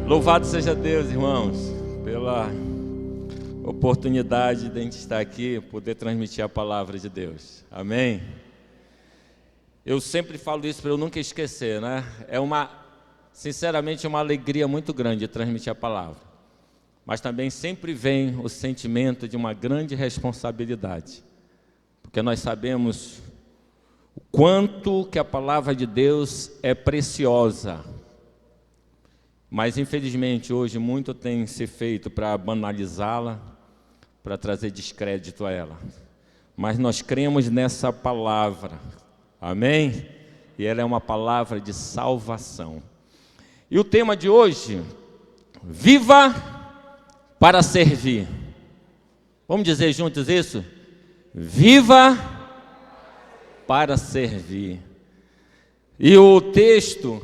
Louvado seja Deus, irmãos, pela oportunidade de a gente estar aqui, poder transmitir a palavra de Deus. Amém? Eu sempre falo isso para eu nunca esquecer, né? Sinceramente, uma alegria muito grande transmitir a palavra. Mas também sempre vem o sentimento de uma grande responsabilidade. Porque nós sabemos o quanto que a palavra de Deus é preciosa. Mas, infelizmente, hoje muito tem se feito para banalizá-la, para trazer descrédito a ela. Mas nós cremos nessa palavra, amém? E ela é uma palavra de salvação. E o tema de hoje, viva para servir. Vamos dizer juntos isso? Viva para servir. E o texto,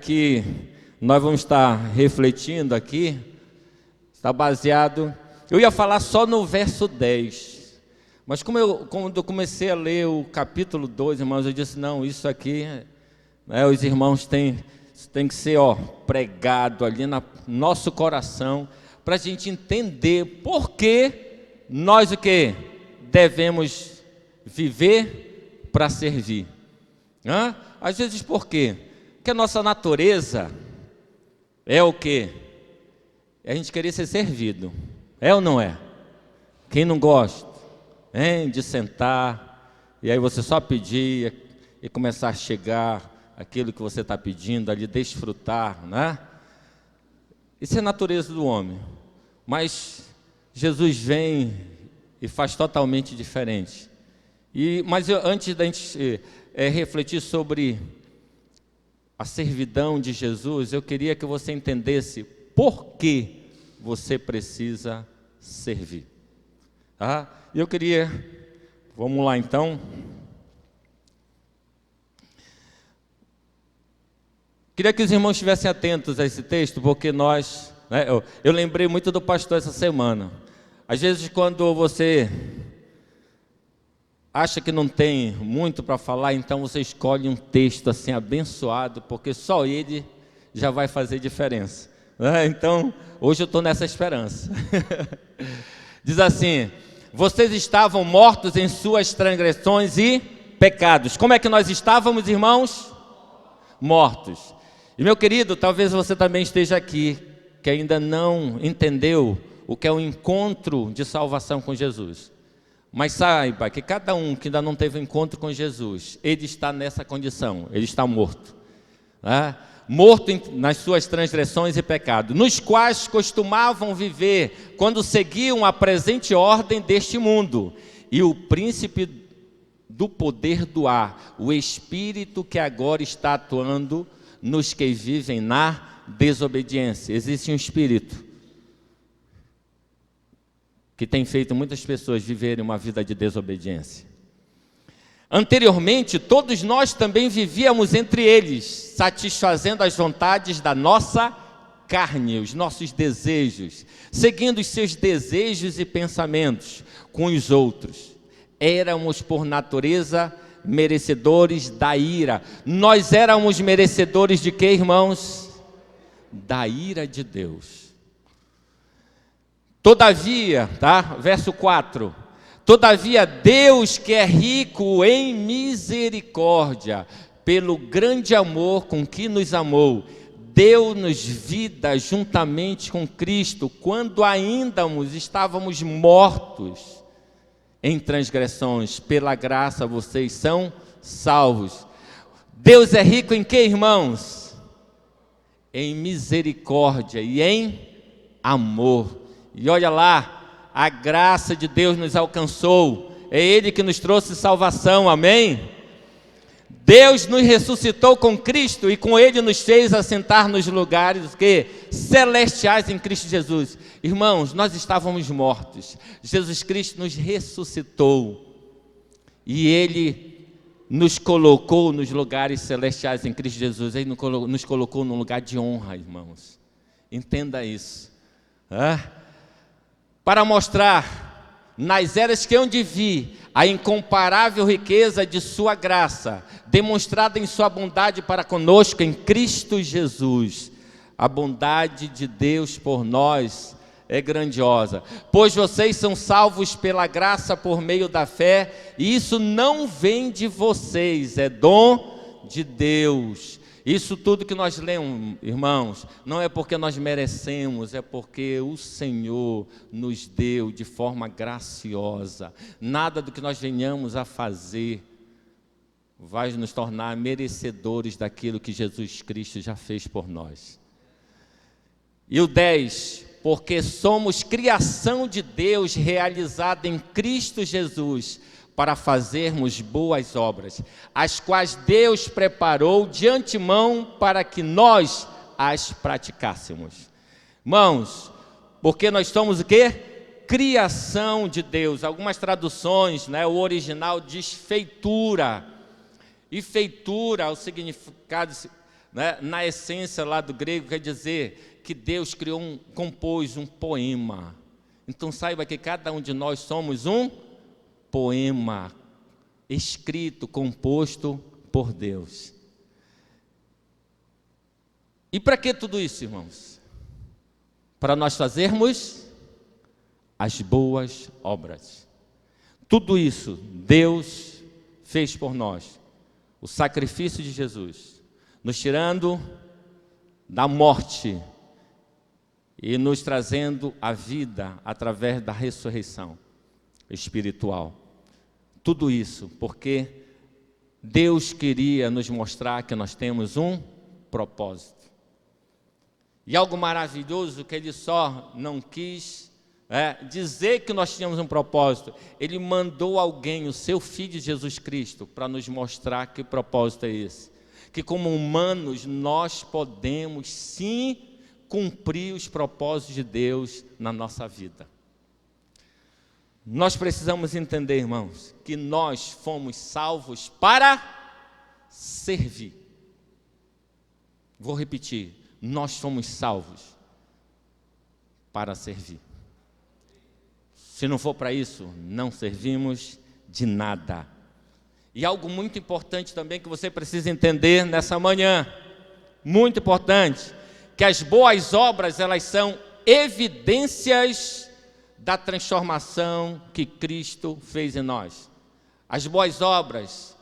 que nós vamos estar refletindo aqui, está baseado... Eu ia falar só no verso 10, mas quando eu comecei a ler o capítulo 2, irmãos, eu disse, não, isso aqui, os irmãos têm que ser pregado ali no nosso coração, para a gente entender por que nós devemos viver para servir. Às vezes por quê? Porque a nossa natureza... é o quê? É a gente querer ser servido. É ou não é? Quem não gosta, de sentar, e aí você só pedir e começar a chegar aquilo que você está pedindo ali, desfrutar, né? Isso é a natureza do homem. Mas Jesus vem e faz totalmente diferente. Mas antes da gente refletir sobre a servidão de Jesus, eu queria que você entendesse por que você precisa servir. E eu queria, vamos lá então. Queria que os irmãos estivessem atentos a esse texto, porque eu lembrei muito do pastor essa semana. Às vezes quando você acha que não tem muito para falar, então você escolhe um texto assim abençoado, porque só ele já vai fazer diferença. Então, hoje eu estou nessa esperança. Diz assim: vocês estavam mortos em suas transgressões e pecados. Como é que nós estávamos, irmãos? Mortos. E meu querido, talvez você também esteja aqui, que ainda não entendeu o que é um encontro de salvação com Jesus. Mas saiba que cada um que ainda não teve um encontro com Jesus, ele está nessa condição, ele está morto. Morto nas suas transgressões e pecados, nos quais costumavam viver quando seguiam a presente ordem deste mundo, e o príncipe do poder do ar, o espírito que agora está atuando nos que vivem na desobediência. Existe um espírito que tem feito muitas pessoas viverem uma vida de desobediência. Anteriormente, todos nós também vivíamos entre eles, satisfazendo as vontades da nossa carne, os nossos desejos, seguindo os seus desejos e pensamentos com os outros. Éramos, por natureza, merecedores da ira. Nós éramos merecedores de quê, irmãos? Da ira de Deus. Todavia, verso 4... Todavia, Deus, que é rico em misericórdia, pelo grande amor com que nos amou, deu-nos vida juntamente com Cristo, quando ainda estávamos mortos em transgressões. Pela graça vocês são salvos. Deus é rico em quê, irmãos? Em misericórdia e em amor. E olha lá, a graça de Deus nos alcançou, é Ele que nos trouxe salvação, amém? Deus nos ressuscitou com Cristo e com Ele nos fez assentar nos lugares celestiais em Cristo Jesus. Irmãos, nós estávamos mortos, Jesus Cristo nos ressuscitou e Ele nos colocou nos lugares celestiais em Cristo Jesus. Ele nos colocou num lugar de honra, irmãos, entenda isso. Para mostrar nas eras que hão de vir a incomparável riqueza de sua graça, demonstrada em sua bondade para conosco em Cristo Jesus. A bondade de Deus por nós é grandiosa. Pois vocês são salvos pela graça por meio da fé, e isso não vem de vocês, é dom de Deus. Isso tudo que nós lemos, irmãos, não é porque nós merecemos, é porque o Senhor nos deu de forma graciosa. Nada do que nós venhamos a fazer vai nos tornar merecedores daquilo que Jesus Cristo já fez por nós. E o 10, porque somos criação de Deus realizada em Cristo Jesus, para fazermos boas obras, as quais Deus preparou de antemão para que nós as praticássemos. Irmãos, porque nós somos o quê? Criação de Deus. Algumas traduções, o original diz feitura. E feitura, o significado, na essência lá do grego, quer dizer que Deus compôs um poema. Então saiba que cada um de nós somos um poema escrito, composto por Deus. E para que tudo isso, irmãos? Para nós fazermos as boas obras. Tudo isso Deus fez por nós. O sacrifício de Jesus, nos tirando da morte e nos trazendo a vida através da ressurreição espiritual. Tudo isso porque Deus queria nos mostrar que nós temos um propósito. E algo maravilhoso que Ele só não quis dizer que nós tínhamos um propósito. Ele mandou alguém, o seu Filho Jesus Cristo, para nos mostrar que propósito é esse. Que como humanos nós podemos sim cumprir os propósitos de Deus na nossa vida. Nós precisamos entender, irmãos, que nós fomos salvos para servir. Vou repetir, nós fomos salvos para servir. Se não for para isso, não servimos de nada. E algo muito importante também que você precisa entender nessa manhã, muito importante, que as boas obras, elas são evidências da transformação que Cristo fez em nós. As boas obras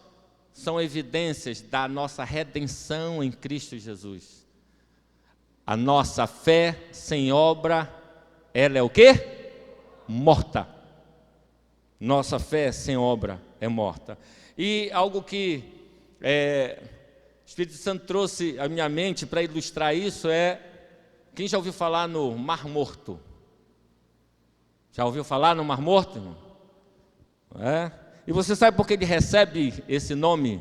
são evidências da nossa redenção em Cristo Jesus. A nossa fé sem obra, ela é o quê? Morta. Nossa fé sem obra é morta. E algo que o Espírito Santo trouxe à minha mente para ilustrar isso quem já ouviu falar no Mar Morto? Já ouviu falar no Mar Morto, irmão? E você sabe por que ele recebe esse nome?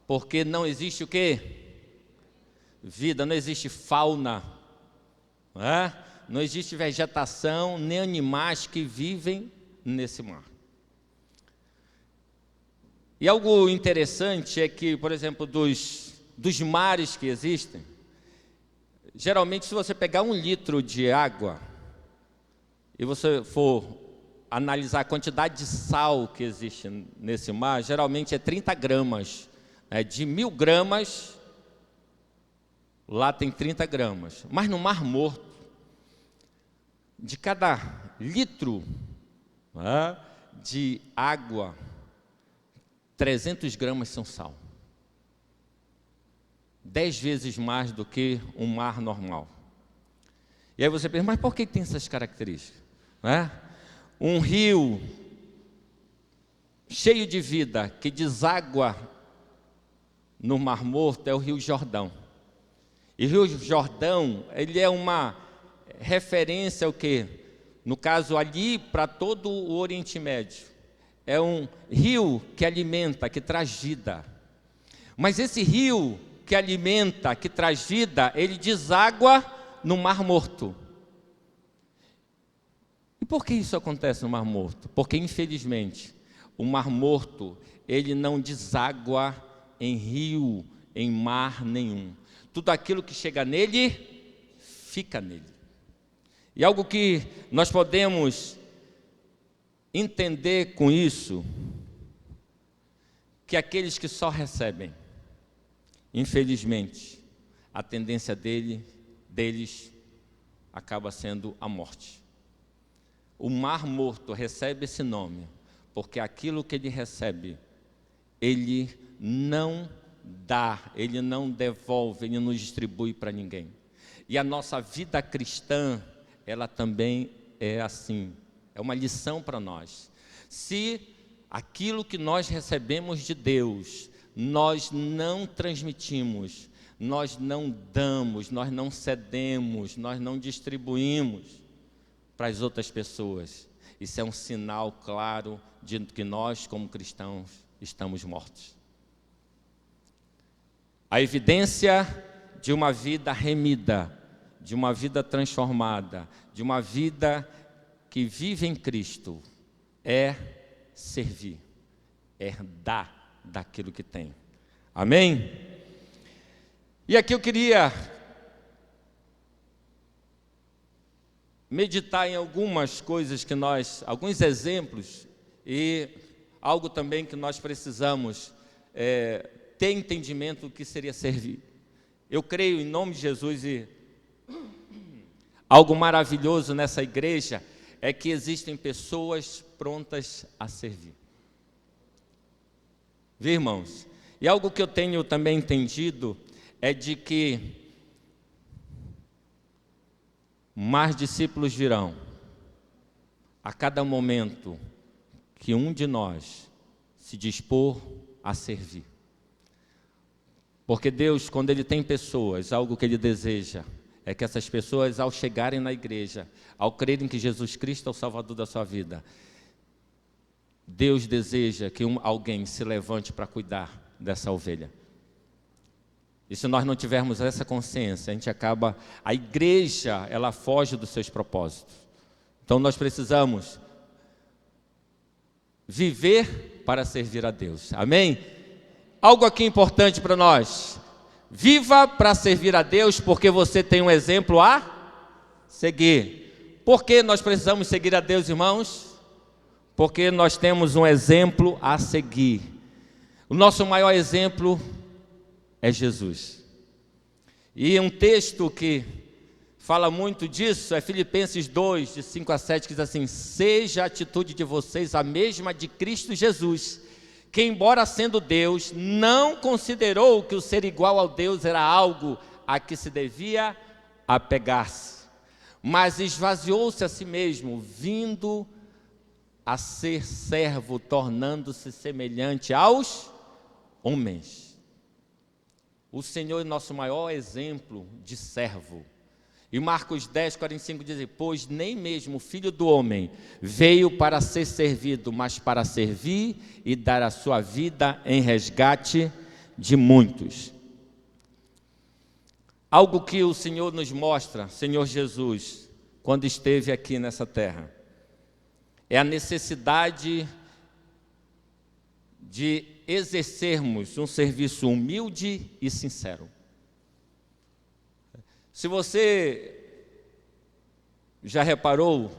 Porque não existe o quê? Vida, não existe fauna, não existe vegetação, nem animais que vivem nesse mar. E algo interessante é que, por exemplo, dos mares que existem, geralmente, se você pegar 1 litro de água e você for analisar a quantidade de sal que existe nesse mar, geralmente é 30 gramas. De 1000 gramas, lá tem 30 gramas. Mas no Mar Morto, de cada litro de água, 300 gramas são sal. 10 vezes mais do que um mar normal. E aí você pensa, mas por que tem essas características? Um rio cheio de vida que deságua no Mar Morto é o Rio Jordão. E o Rio Jordão, ele é uma referência ao quê? No caso ali, para todo o Oriente Médio. É um rio que alimenta, que traz vida. Mas esse rio que alimenta, que traz vida, ele deságua no Mar Morto. E por que isso acontece no Mar Morto? Porque, infelizmente, o Mar Morto, ele não deságua em rio, em mar nenhum. Tudo aquilo que chega nele, fica nele. E algo que nós podemos entender com isso, que aqueles que só recebem, infelizmente, a tendência deles acaba sendo a morte. O Mar Morto recebe esse nome, porque aquilo que ele recebe, ele não dá, ele não devolve, ele não distribui para ninguém. E a nossa vida cristã, ela também é assim, é uma lição para nós. Se aquilo que nós recebemos de Deus, nós não transmitimos, nós não damos, nós não cedemos, nós não distribuímos para as outras pessoas, isso é um sinal claro de que nós, como cristãos, estamos mortos. A evidência de uma vida remida, de uma vida transformada, de uma vida que vive em Cristo, é servir, é dar daquilo que tem. Amém? E aqui eu queria meditar em algumas coisas que alguns exemplos e algo também que nós precisamos ter entendimento do que seria servir. Eu creio em nome de Jesus e algo maravilhoso nessa igreja é que existem pessoas prontas a servir. Viu, irmãos? E algo que eu tenho também entendido é de que mais discípulos virão a cada momento que um de nós se dispor a servir. Porque Deus, quando Ele tem pessoas, algo que Ele deseja é que essas pessoas, ao chegarem na igreja, ao crerem que Jesus Cristo é o Salvador da sua vida, Deus deseja que alguém se levante para cuidar dessa ovelha. E se nós não tivermos essa consciência, a igreja, ela foge dos seus propósitos. Então nós precisamos viver para servir a Deus. Amém? Algo aqui importante para nós. Viva para servir a Deus, porque você tem um exemplo a seguir. Por que nós precisamos seguir a Deus, irmãos? Porque nós temos um exemplo a seguir. O nosso maior exemplo é Jesus. E um texto que fala muito disso é Filipenses 2, de 5 a 7, que diz assim: seja a atitude de vocês a mesma de Cristo Jesus, que embora sendo Deus, não considerou que o ser igual ao Deus era algo a que se devia apegar-se, mas esvaziou-se a si mesmo, vindo a ser servo, tornando-se semelhante aos homens. O Senhor é nosso maior exemplo de servo. E Marcos 10, 45 diz: pois nem mesmo o Filho do Homem veio para ser servido, mas para servir e dar a sua vida em resgate de muitos. Algo que o Senhor nos mostra, Senhor Jesus, quando esteve aqui nessa terra, é a necessidade de exercermos um serviço humilde e sincero. Se você já reparou,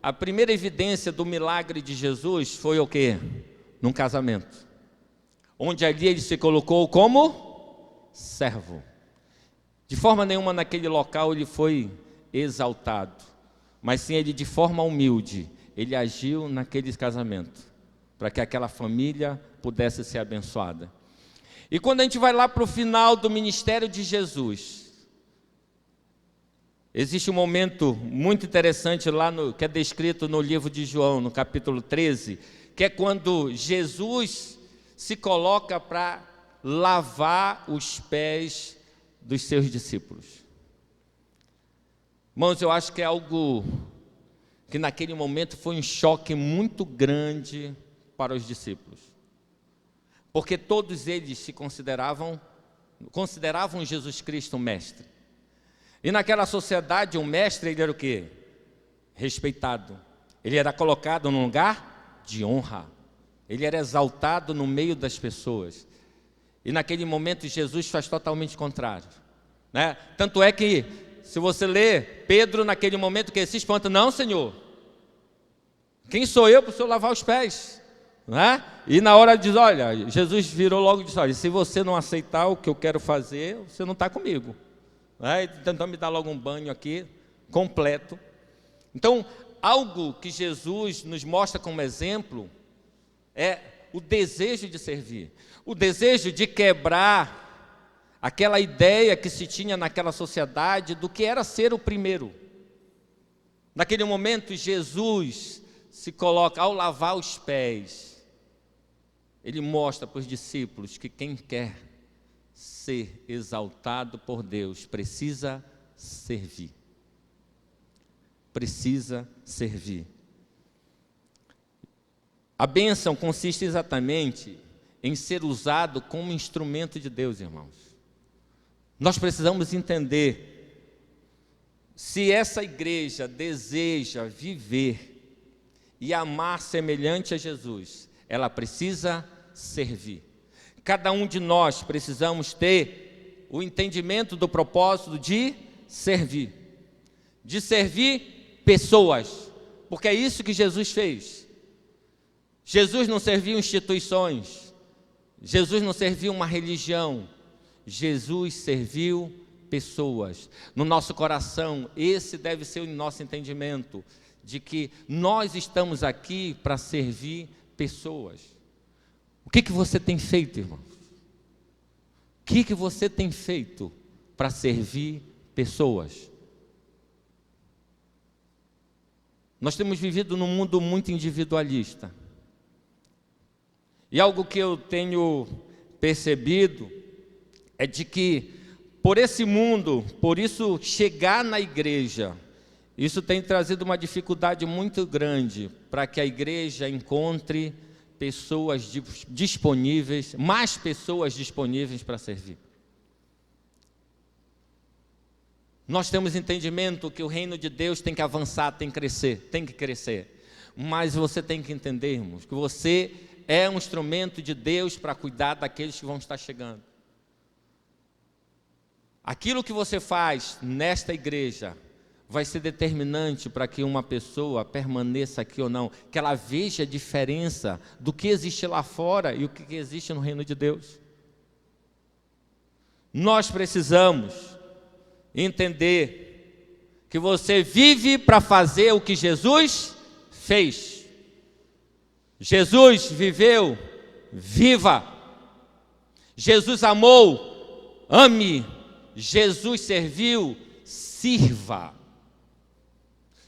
a primeira evidência do milagre de Jesus foi o quê? Num casamento, onde ali ele se colocou como servo. De forma nenhuma naquele local ele foi exaltado, mas sim ele, de forma humilde, ele agiu naquele casamento, para que aquela família pudesse ser abençoada. E quando a gente vai lá para o final do ministério de Jesus, existe um momento muito interessante lá, que é descrito no livro de João, no capítulo 13, que é quando Jesus se coloca para lavar os pés dos seus discípulos. Irmãos, eu acho que é algo que naquele momento foi um choque muito grande para os discípulos, porque todos eles se consideravam Jesus Cristo um mestre. E naquela sociedade, um mestre, ele era o quê? Respeitado. Ele era colocado num lugar de honra. Ele era exaltado no meio das pessoas. E naquele momento, Jesus faz totalmente o contrário, né? Tanto é que, se você ler, Pedro naquele momento que se espanta: não, Senhor, quem sou eu para o Senhor lavar os pés? né? E na hora diz, olha, Jesus virou logo e disse, olha, se você não aceitar o que eu quero fazer, você não está comigo. Né? E tentou me dar logo um banho aqui, completo. Então, algo que Jesus nos mostra como exemplo é o desejo de servir, o desejo de quebrar aquela ideia que se tinha naquela sociedade do que era ser o primeiro. Naquele momento, Jesus se coloca, ao lavar os pés, ele mostra para os discípulos que quem quer ser exaltado por Deus precisa servir. Precisa servir. A bênção consiste exatamente em ser usado como instrumento de Deus, irmãos. Nós precisamos entender, se essa igreja deseja viver e amar semelhante a Jesus, ela precisa servir. Cada um de nós precisamos ter o entendimento do propósito de servir pessoas, porque é isso que Jesus fez. Jesus não serviu instituições, Jesus não serviu uma religião, Jesus serviu pessoas. No nosso coração, esse deve ser o nosso entendimento, de que nós estamos aqui para servir pessoas. O que você tem feito, irmãos? O que você tem feito para servir pessoas? Nós temos vivido num mundo muito individualista. E algo que eu tenho percebido é de que, por esse mundo, por isso chegar na igreja, isso tem trazido uma dificuldade muito grande para que a igreja encontre pessoas disponíveis, mais pessoas disponíveis para servir. Nós temos entendimento que o reino de Deus tem que avançar, tem que crescer. Mas você tem que entender, irmãos, que você é um instrumento de Deus para cuidar daqueles que vão estar chegando. Aquilo que você faz nesta igreja vai ser determinante para que uma pessoa permaneça aqui ou não, que ela veja a diferença do que existe lá fora e o que existe no reino de Deus. Nós precisamos entender que você vive para fazer o que Jesus fez. Jesus viveu, viva. Jesus amou, ame. Jesus serviu, sirva.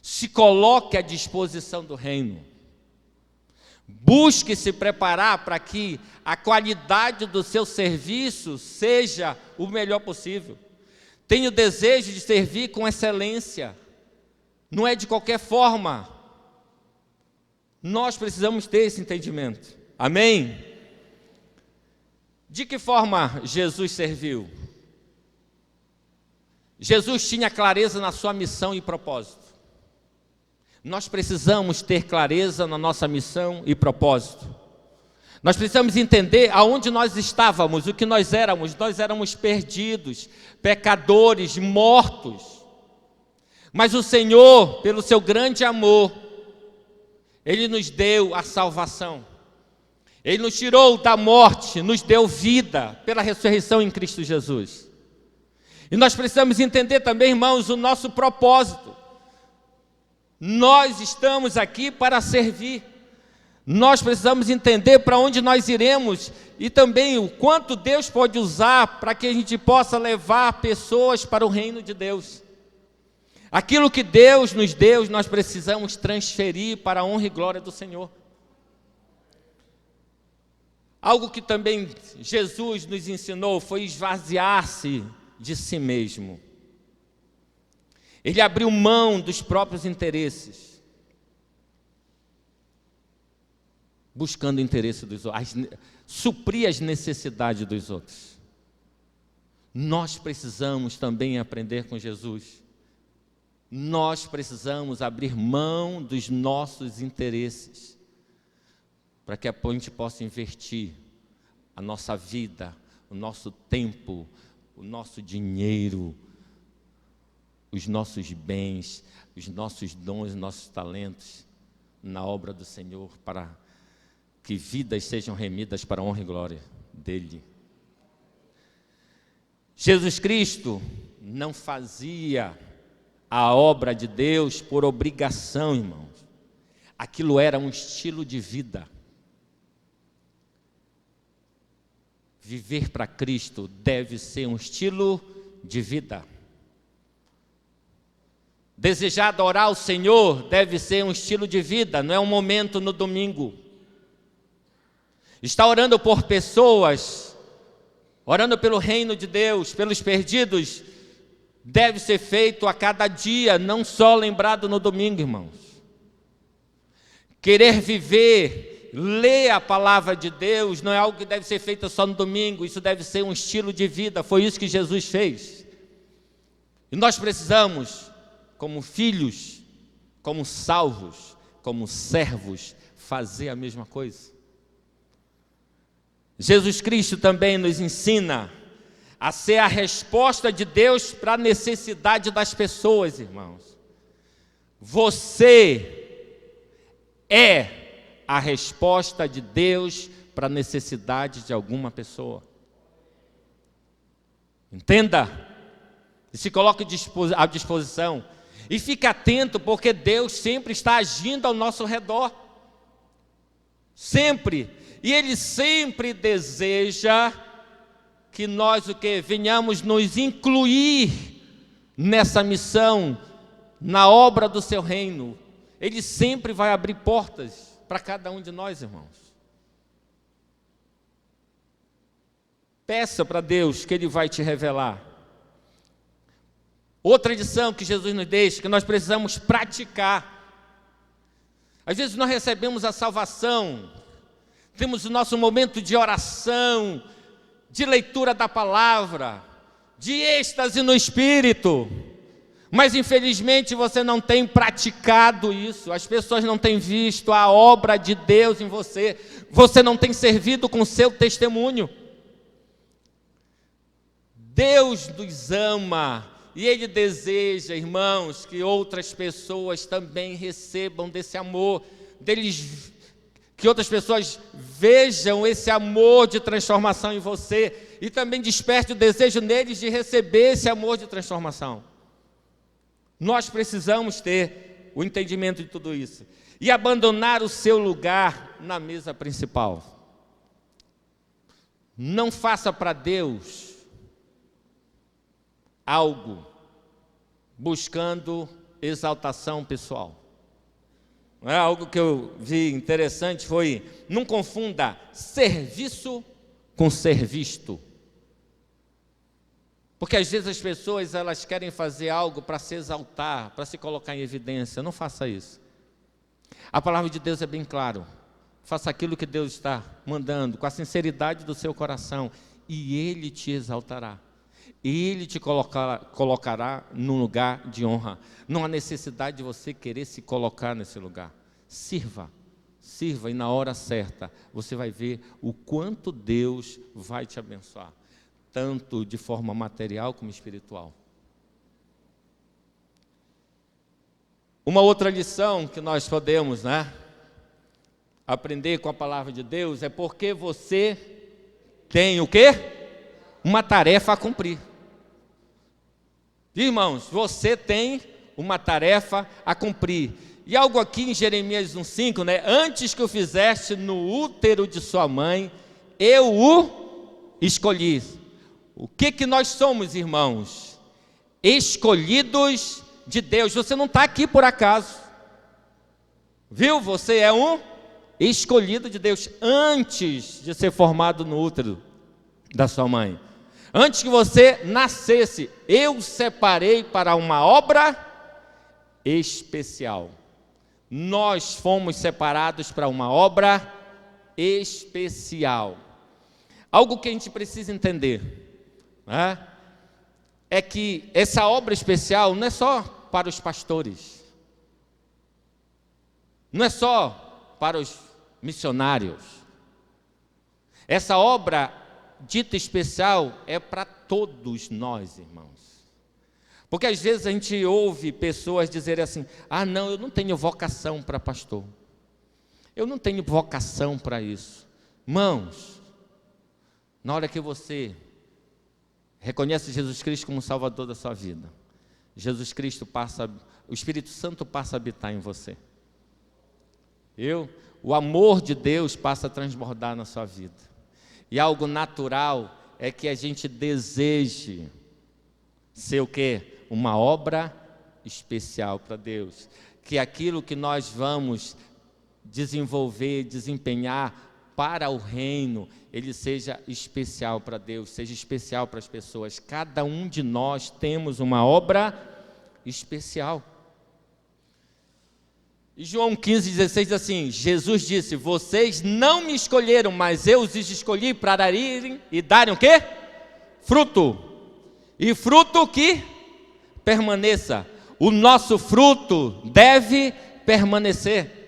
Se coloque à disposição do reino. Busque se preparar para que a qualidade do seu serviço seja o melhor possível. Tenha o desejo de servir com excelência. Não é de qualquer forma. Nós precisamos ter esse entendimento. Amém? De que forma Jesus serviu? Jesus tinha clareza na sua missão e propósito. Nós precisamos ter clareza na nossa missão e propósito. Nós precisamos entender aonde nós estávamos, o que nós éramos perdidos, pecadores, mortos. Mas o Senhor, pelo seu grande amor, Ele nos deu a salvação. Ele nos tirou da morte, nos deu vida pela ressurreição em Cristo Jesus. E nós precisamos entender também, irmãos, o nosso propósito. Nós estamos aqui para servir. Nós precisamos entender para onde nós iremos e também o quanto Deus pode usar para que a gente possa levar pessoas para o reino de Deus. Aquilo que Deus nos deu, nós precisamos transferir para a honra e glória do Senhor. Algo que também Jesus nos ensinou foi esvaziar-se de si mesmo. Ele abriu mão dos próprios interesses, buscando o interesse dos outros, suprir as necessidades dos outros. Nós precisamos também aprender com Jesus. Nós precisamos abrir mão dos nossos interesses, para que a gente possa investir a nossa vida, o nosso tempo, o nosso dinheiro, os nossos bens, os nossos dons, os nossos talentos na obra do Senhor, para que vidas sejam remidas para a honra e glória dele. Jesus Cristo não fazia a obra de Deus por obrigação, irmãos. Aquilo era um estilo de vida. Viver para Cristo deve ser um estilo de vida. Desejar adorar o Senhor deve ser um estilo de vida, não é um momento no domingo. Estar orando por pessoas, orando pelo reino de Deus, pelos perdidos, deve ser feito a cada dia, não só lembrado no domingo, irmãos. Querer viver, ler a palavra de Deus, não é algo que deve ser feito só no domingo, isso deve ser um estilo de vida, foi isso que Jesus fez. E nós precisamos, como filhos, como salvos, como servos, fazer a mesma coisa. Jesus Cristo também nos ensina a ser a resposta de Deus para a necessidade das pessoas, irmãos. Você é a resposta de Deus para a necessidade de alguma pessoa. Entenda e se coloque à disposição. E fique atento, porque Deus sempre está agindo ao nosso redor. Sempre. E Ele sempre deseja que nós venhamos nos incluir nessa missão, na obra do seu reino. Ele sempre vai abrir portas para cada um de nós, irmãos. Peça para Deus que Ele vai te revelar. Outra lição que Jesus nos deixa, que nós precisamos praticar. Às vezes nós recebemos a salvação, temos o nosso momento de oração, de leitura da palavra, de êxtase no Espírito, mas infelizmente você não tem praticado isso, as pessoas não têm visto a obra de Deus em você, você não tem servido com o seu testemunho. Deus nos ama e Ele deseja, irmãos, que outras pessoas também recebam desse amor, que outras pessoas vejam esse amor de transformação em você e também desperte o desejo neles de receber esse amor de transformação. Nós precisamos ter o entendimento de tudo isso e abandonar o seu lugar na mesa principal. Não faça para Deus algo buscando exaltação pessoal. Algo que eu vi interessante foi: não confunda serviço com ser visto. Porque às vezes as pessoas elas querem fazer algo para se exaltar, para se colocar em evidência. Não faça isso. A palavra de Deus é bem clara. Faça aquilo que Deus está mandando, com a sinceridade do seu coração, e Ele te exaltará. Ele te colocará num lugar de honra. Não há necessidade de você querer se colocar nesse lugar. Sirva, e na hora certa você vai ver o quanto Deus vai te abençoar, tanto de forma material como espiritual. Uma outra lição que nós podemos, aprender com a palavra de Deus é porque você tem o quê? Uma tarefa a cumprir. Irmãos, você tem uma tarefa a cumprir. E algo aqui em Jeremias 1,5, antes que o fizeste no útero de sua mãe, eu o escolhi. O que nós somos, irmãos? Escolhidos de Deus. Você não está aqui por acaso. Viu? Você é um escolhido de Deus antes de ser formado no útero da sua mãe. Antes que você nascesse, eu separei para uma obra especial. Nós fomos separados para uma obra especial. Algo que a gente precisa entender, é que essa obra especial não é só para os pastores, não é só para os missionários. Essa obra dita especial é para todos nós, irmãos. Porque às vezes a gente ouve pessoas dizerem assim: não, eu não tenho vocação para pastor, Eu não tenho vocação para isso. Irmãos, na hora que você reconhece Jesus Cristo como Salvador da sua vida, Jesus Cristo o Espírito Santo passa a habitar em você. O amor de Deus passa a transbordar na sua vida. E algo natural é que a gente deseje ser o quê? Uma obra especial para Deus. Que aquilo que nós vamos desenvolver, desempenhar para o reino, ele seja especial para Deus, seja especial para as pessoas. Cada um de nós temos uma obra especial. E João 15,16 diz assim: Jesus disse: vocês não me escolheram, mas eu os escolhi para irem e darem o quê? Fruto. E fruto que permaneça. O nosso fruto deve permanecer.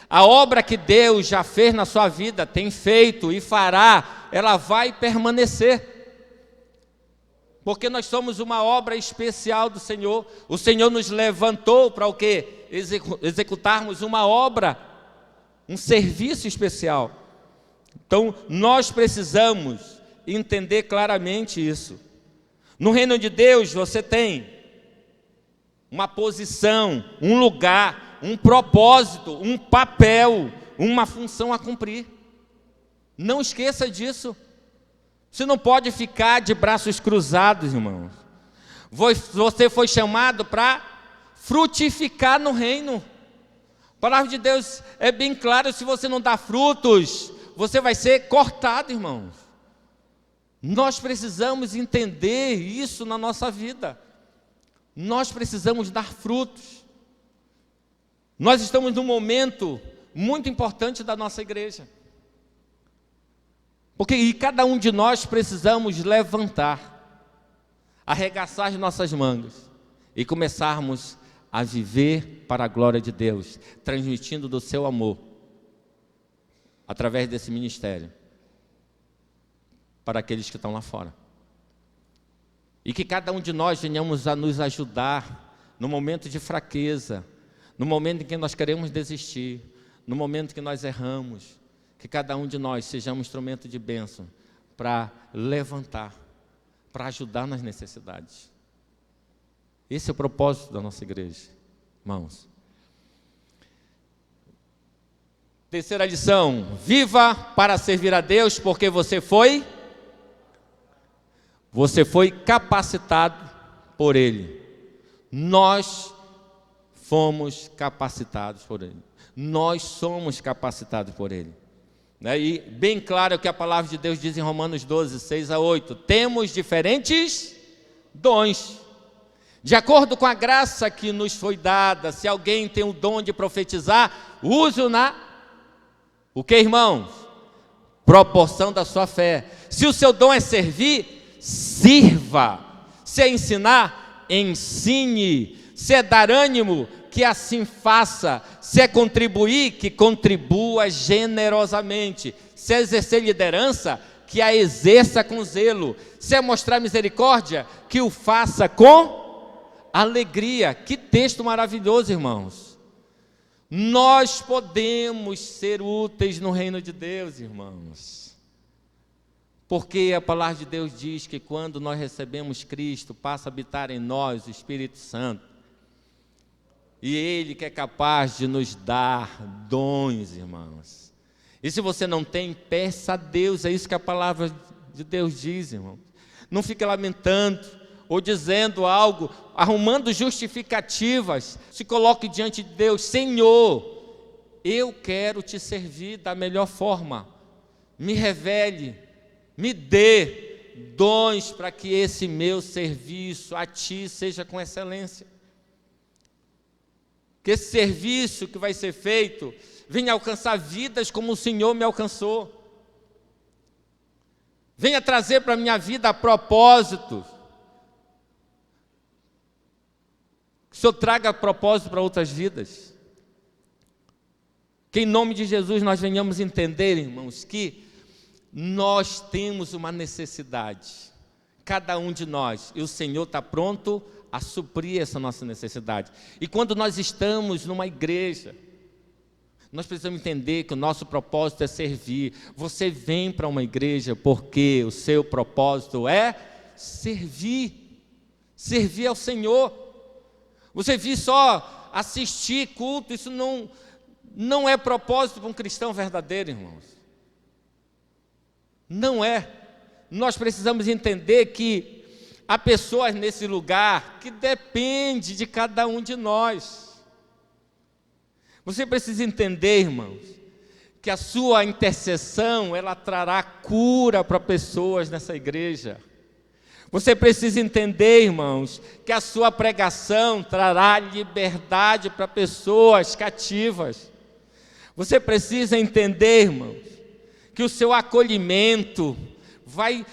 A obra que Deus já fez na sua vida, tem feito e fará, ela vai permanecer. Porque nós somos uma obra especial do Senhor. O Senhor nos levantou para o quê? Executarmos uma obra, um serviço especial. Então, nós precisamos entender claramente isso. No reino de Deus, você tem uma posição, um lugar, um propósito, um papel, uma função a cumprir. Não esqueça disso. Você não pode ficar de braços cruzados, irmãos. Você foi chamado para frutificar no reino. A palavra de Deus é bem clara: se você não dá frutos, você vai ser cortado, irmãos. Nós precisamos entender isso na nossa vida. Nós precisamos dar frutos. Nós estamos num momento muito importante da nossa igreja. Porque cada um de nós precisamos levantar, arregaçar as nossas mangas e começarmos a viver para a glória de Deus, transmitindo do seu amor, através desse ministério, para aqueles que estão lá fora. E que cada um de nós venhamos a nos ajudar no momento de fraqueza, no momento em que nós queremos desistir, no momento que nós erramos, que cada um de nós seja um instrumento de bênção para levantar, para ajudar nas necessidades. Esse é o propósito da nossa igreja, irmãos. Terceira lição: viva para servir a Deus, porque você foi capacitado por Ele. Nós fomos capacitados por Ele. Nós somos capacitados por Ele. E bem claro que a palavra de Deus diz em Romanos 12, 6-8: temos diferentes dons, de acordo com a graça que nos foi dada. Se alguém tem o dom de profetizar, use-o o que, irmãos? Proporção da sua fé. Se o seu dom é servir, sirva. Se é ensinar, ensine. Se é dar ânimo, que assim faça. Se é contribuir, que contribua generosamente. Se é exercer liderança, que a exerça com zelo. Se é mostrar misericórdia, que o faça com alegria. Que texto maravilhoso, irmãos. Nós podemos ser úteis no reino de Deus, irmãos. Porque a palavra de Deus diz que quando nós recebemos Cristo, passa a habitar em nós o Espírito Santo. E Ele que é capaz de nos dar dons, irmãos. E se você não tem, peça a Deus. É isso que a palavra de Deus diz, irmão. Não fique lamentando ou dizendo algo, arrumando justificativas. Se coloque diante de Deus: Senhor, eu quero te servir da melhor forma. Me revele, me dê dons para que esse meu serviço a Ti seja com excelência. Que esse serviço que vai ser feito venha alcançar vidas como o Senhor me alcançou. Venha trazer para a minha vida propósitos. Que o Senhor traga propósito para outras vidas. Que em nome de Jesus nós venhamos entender, irmãos, que nós temos uma necessidade. Cada um de nós. E o Senhor está pronto a suprir essa nossa necessidade. E quando nós estamos numa igreja, Nós precisamos entender que o nosso propósito é servir. Você vem para uma igreja porque o seu propósito é servir. Servir ao Senhor. Você vir só assistir culto, isso não é propósito para um cristão verdadeiro, irmãos. Não é. Nós precisamos entender que há pessoas nesse lugar que dependem de cada um de nós. Você precisa entender, irmãos, que a sua intercessão, ela trará cura para pessoas nessa igreja. Você precisa entender, irmãos, que a sua pregação trará liberdade para pessoas cativas. Você precisa entender, irmãos, que o seu acolhimento vai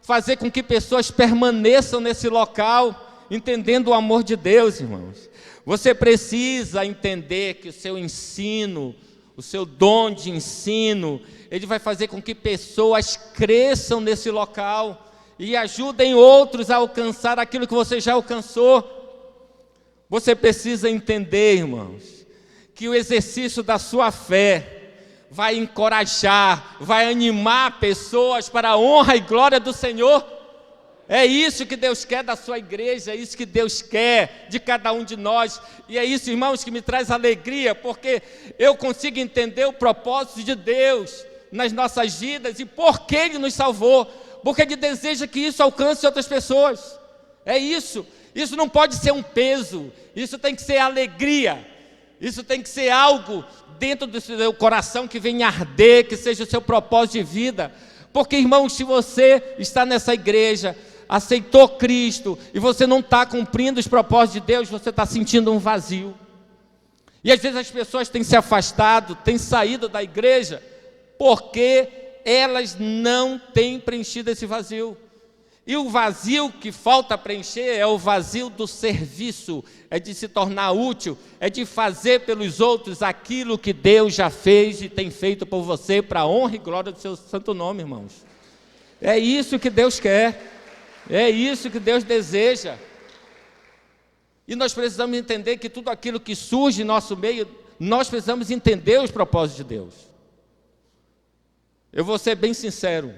fazer com que pessoas permaneçam nesse local, entendendo o amor de Deus, irmãos. Você precisa entender que o seu ensino, o seu dom de ensino, ele vai fazer com que pessoas cresçam nesse local e ajudem outros a alcançar aquilo que você já alcançou. Você precisa entender, irmãos, que o exercício da sua fé vai encorajar, vai animar pessoas para a honra e glória do Senhor. É isso que Deus quer da sua igreja, é isso que Deus quer de cada um de nós. E é isso, irmãos, que me traz alegria, porque eu consigo entender o propósito de Deus nas nossas vidas e por que Ele nos salvou, porque Ele deseja que isso alcance outras pessoas. É isso. Isso não pode ser um peso, isso tem que ser alegria, isso tem que ser algo dentro do seu coração que venha arder, que seja o seu propósito de vida. Porque, irmãos, se você está nessa igreja, aceitou Cristo e você não está cumprindo os propósitos de Deus, você está sentindo um vazio. E às vezes as pessoas têm se afastado, têm saído da igreja, porque elas não têm preenchido esse vazio. E o vazio que falta preencher é o vazio do serviço, é de se tornar útil, é de fazer pelos outros aquilo que Deus já fez e tem feito por você, para a honra e glória do seu santo nome, irmãos. É isso que Deus quer, é isso que Deus deseja. E nós precisamos entender que tudo aquilo que surge em nosso meio, nós precisamos entender os propósitos de Deus. Eu vou ser bem sincero,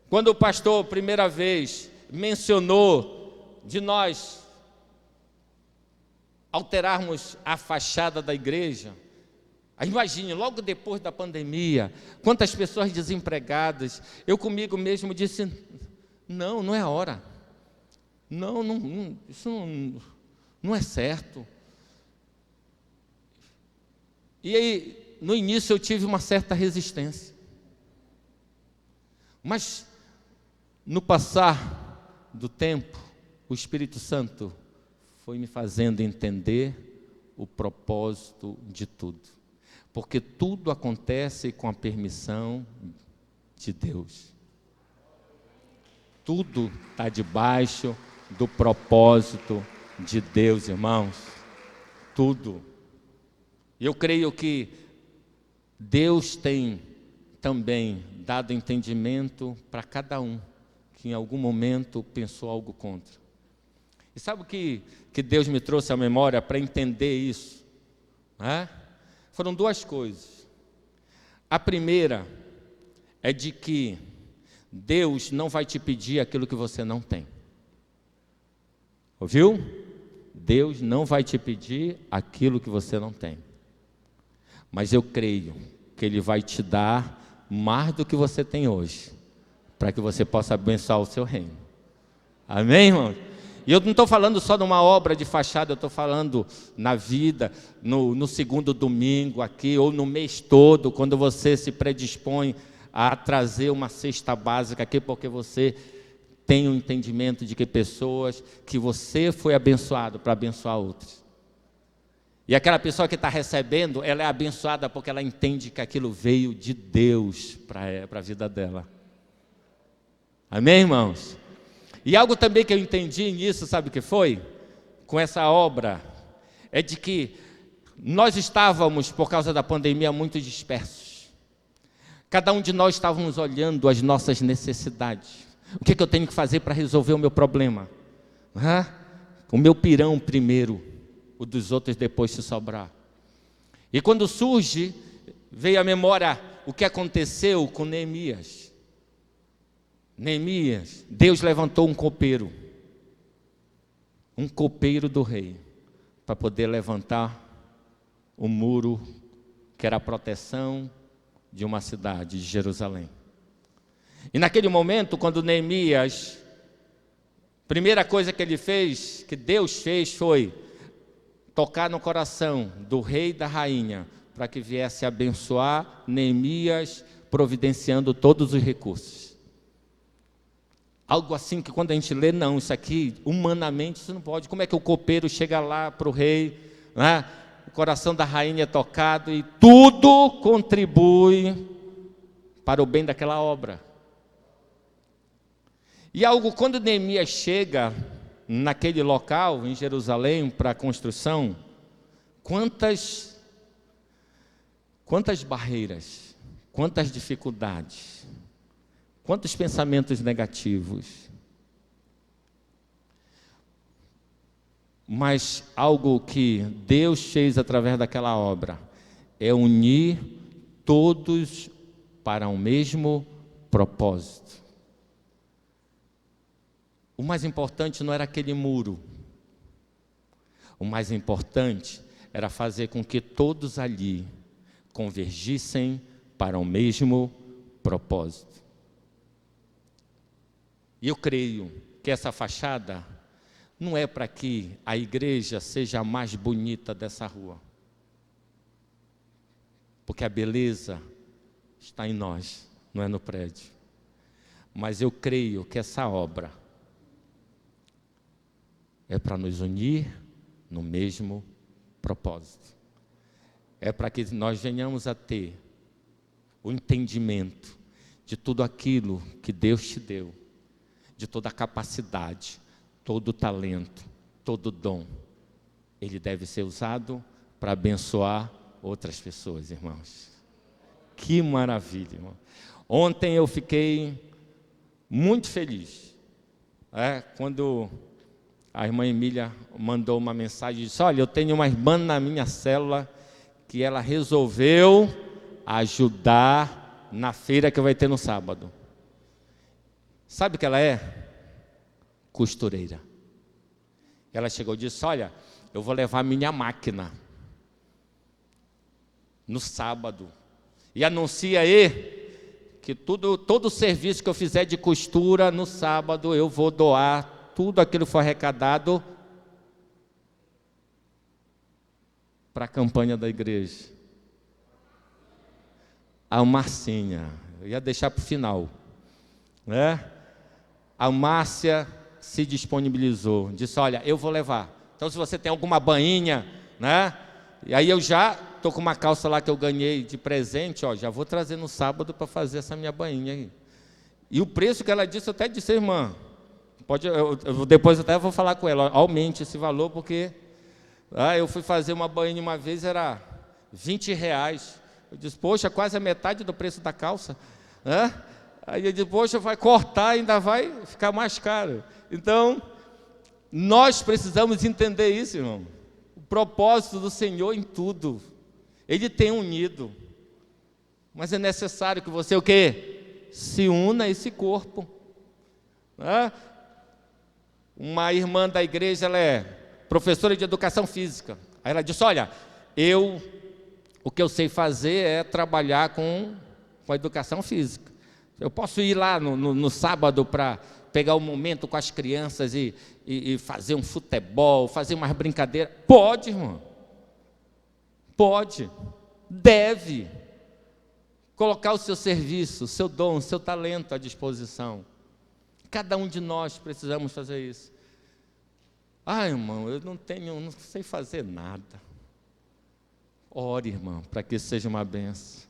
quando o pastor, primeira vez, mencionou de nós alterarmos a fachada da igreja, imagine, logo depois da pandemia, quantas pessoas desempregadas, eu comigo mesmo disse, não é a hora, isso não é certo. E aí, no início eu tive uma certa resistência, mas no passar do tempo, o Espírito Santo foi me fazendo entender o propósito de tudo, porque tudo acontece com a permissão de Deus. Tudo está debaixo do propósito de Deus, irmãos. Tudo. E eu creio que Deus tem também dado entendimento para cada um que em algum momento pensou algo contra. E sabe o que Deus me trouxe à memória para entender isso? Foram duas coisas. A primeira é de que Deus não vai te pedir aquilo que você não tem. Ouviu? Deus não vai te pedir aquilo que você não tem. Mas eu creio que Ele vai te dar mais do que você tem hoje, para que você possa abençoar o seu reino. Amém, irmãos? E eu não estou falando só de uma obra de fachada, eu estou falando na vida, no segundo domingo aqui, ou no mês todo, quando você se predispõe a trazer uma cesta básica aqui, porque você tem um entendimento de que pessoas, que você foi abençoado para abençoar outros. E aquela pessoa que está recebendo, ela é abençoada porque ela entende que aquilo veio de Deus para a vida dela. Amém, irmãos? E algo também que eu entendi nisso, sabe o que foi? Com essa obra, é de que nós estávamos, por causa da pandemia, muito dispersos. Cada um de nós estávamos olhando as nossas necessidades. O que eu tenho que fazer para resolver o meu problema? O meu pirão primeiro, o dos outros depois se sobrar. E quando surge veio à memória o que aconteceu com Neemias. Neemias, Deus levantou um copeiro do rei, para poder levantar o muro que era a proteção de uma cidade, de Jerusalém. E naquele momento, quando Neemias, primeira coisa que ele fez, que Deus fez, foi tocar no coração do rei e da rainha, para que viesse abençoar Neemias, providenciando todos os recursos. Algo assim que quando a gente lê, não, isso aqui, humanamente, isso não pode. Como é que o copeiro chega lá para o rei, né? O coração da rainha é tocado e tudo contribui para o bem daquela obra. E algo, quando Neemias chega naquele local, em Jerusalém, para a construção, quantas barreiras, quantas dificuldades, quantos pensamentos negativos. Mas algo que Deus fez através daquela obra é unir todos para o mesmo propósito. O mais importante não era aquele muro. O mais importante era fazer com que todos ali convergissem para o mesmo propósito. E eu creio que essa fachada não é para que a igreja seja a mais bonita dessa rua. Porque a beleza está em nós, não é no prédio. Mas eu creio que essa obra é para nos unir no mesmo propósito. É para que nós venhamos a ter o entendimento de tudo aquilo que Deus te deu, de toda a capacidade, todo o talento, todo o dom. Ele deve ser usado para abençoar outras pessoas, irmãos. Que maravilha, irmão. Ontem eu fiquei muito feliz, quando a irmã Emília mandou uma mensagem e disse: olha, eu tenho uma irmã na minha célula que ela resolveu ajudar na feira que vai ter no sábado. Sabe o que ela é? Costureira. Ela chegou e disse: olha, eu vou levar minha máquina no sábado e anuncia aí que todo o serviço que eu fizer de costura no sábado eu vou doar tudo aquilo que for arrecadado para a campanha da igreja. A Marcinha, eu ia deixar para o final, né? A Márcia se disponibilizou, disse: olha, eu vou levar. Então, se você tem alguma bainha, né? E aí eu já estou com uma calça lá que eu ganhei de presente, já vou trazer no sábado para fazer essa minha bainha aí. E o preço que ela disse, eu até disse: irmã, depois até vou falar com ela, aumente esse valor, porque eu fui fazer uma bainha uma vez, era R$20. Eu disse: poxa, quase a metade do preço da calça, né? Aí eu disse: poxa, vai cortar, ainda vai ficar mais caro. Então, nós precisamos entender isso, irmão. O propósito do Senhor em tudo. Ele tem unido. Mas é necessário que você o quê? Se una a esse corpo. Uma irmã da igreja, ela é professora de educação física. Aí ela disse: olha, o que eu sei fazer é trabalhar com a educação física. Eu posso ir lá no sábado para pegar um momento com as crianças e fazer um futebol, fazer umas brincadeiras? Pode, irmão. Pode. Deve. Colocar o seu serviço, o seu dom, o seu talento à disposição. Cada um de nós precisamos fazer isso. Irmão, eu não sei fazer nada. Ore, irmão, para que isso seja uma bênção.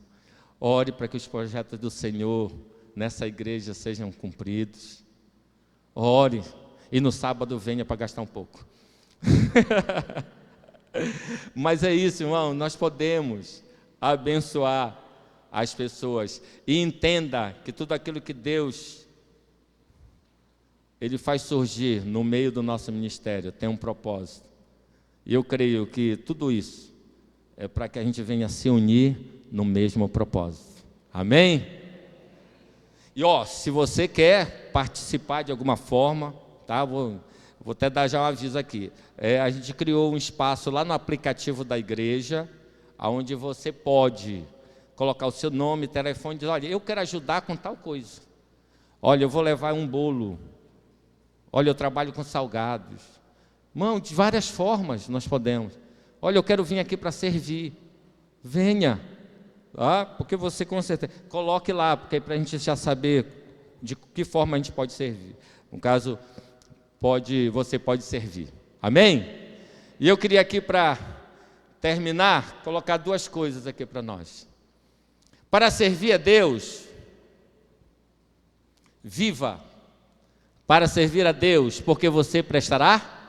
Ore para que os projetos do Senhor nessa igreja sejam cumpridos. Ore, e no sábado venha para gastar um pouco. Mas é isso, irmão, nós podemos abençoar as pessoas. E entenda que tudo aquilo que Deus Ele faz surgir no meio do nosso ministério tem um propósito. E eu creio que tudo isso é para que a gente venha se unir no mesmo propósito. Amém? E se você quer participar de alguma forma, tá? Vou até dar já um aviso aqui. A gente criou um espaço lá no aplicativo da igreja, onde você pode colocar o seu nome, telefone, e dizer: olha, eu quero ajudar com tal coisa. Olha, eu vou levar um bolo. Olha, eu trabalho com salgados. Irmão, de várias formas nós podemos. Olha, eu quero vir aqui para servir. Venha. Porque você com certeza... Coloque lá, porque para a gente já saber de que forma a gente pode servir. No caso, você pode servir. Amém? E eu queria aqui, para terminar, colocar duas coisas aqui para nós. Para servir a Deus, viva para servir a Deus, porque você prestará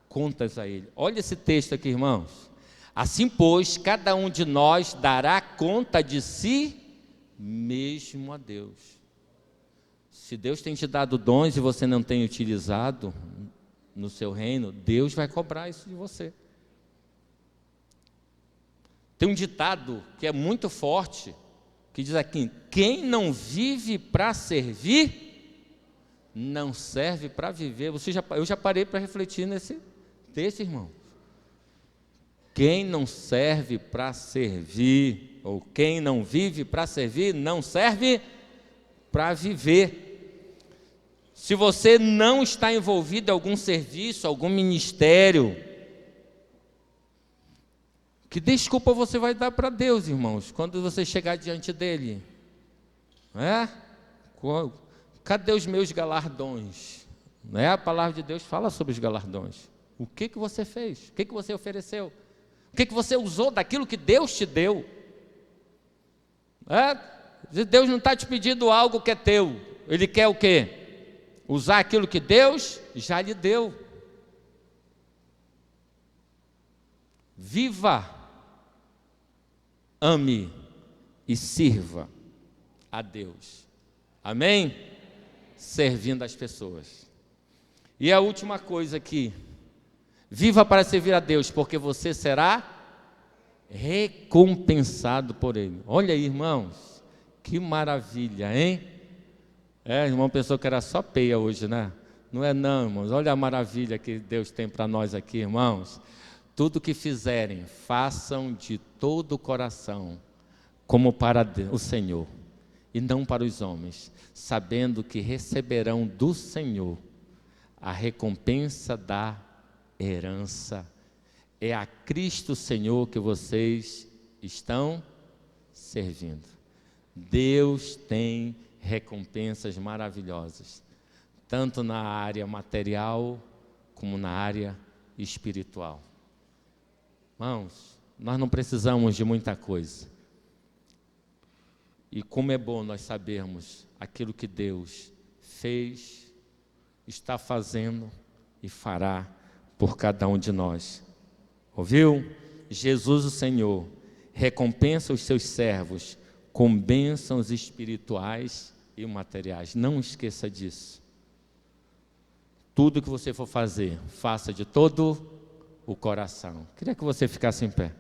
contas a Ele. Olha esse texto aqui, irmãos. Assim, pois, cada um de nós dará conta de si mesmo a Deus. Se Deus tem te dado dons e você não tem utilizado no seu reino, Deus vai cobrar isso de você. Tem um ditado que é muito forte, que diz aqui: quem não vive para servir, não serve para viver. Eu já parei para refletir nesse texto, irmão. Quem não serve para servir, ou quem não vive para servir, não serve para viver. Se você não está envolvido em algum serviço, algum ministério, que desculpa você vai dar para Deus, irmãos, quando você chegar diante dele? Cadê os meus galardões? A palavra de Deus fala sobre os galardões. O que você fez? O que você ofereceu? O que você usou daquilo que Deus te deu? Deus não está te pedindo algo que é teu. Ele quer o quê? Usar aquilo que Deus já lhe deu. Viva, ame e sirva a Deus. Amém? Servindo as pessoas. E a última coisa aqui: viva para servir a Deus, porque você será recompensado por Ele. Olha aí, irmãos, que maravilha, hein? Irmão pensou que era só peia hoje, né? Não é não, irmãos. Olha a maravilha que Deus tem para nós aqui, irmãos. Tudo que fizerem, façam de todo o coração, como para o Senhor, e não para os homens, sabendo que receberão do Senhor a recompensa da herança. É a Cristo Senhor que vocês estão servindo. Deus tem recompensas maravilhosas, tanto na área material como na área espiritual. Irmãos, nós não precisamos de muita coisa. E como é bom nós sabermos aquilo que Deus fez, está fazendo e fará por cada um de nós. Ouviu? Jesus, o Senhor, recompensa os seus servos com bênçãos espirituais e materiais. Não esqueça disso. Tudo que você for fazer, faça de todo o coração. Queria que você ficasse em pé.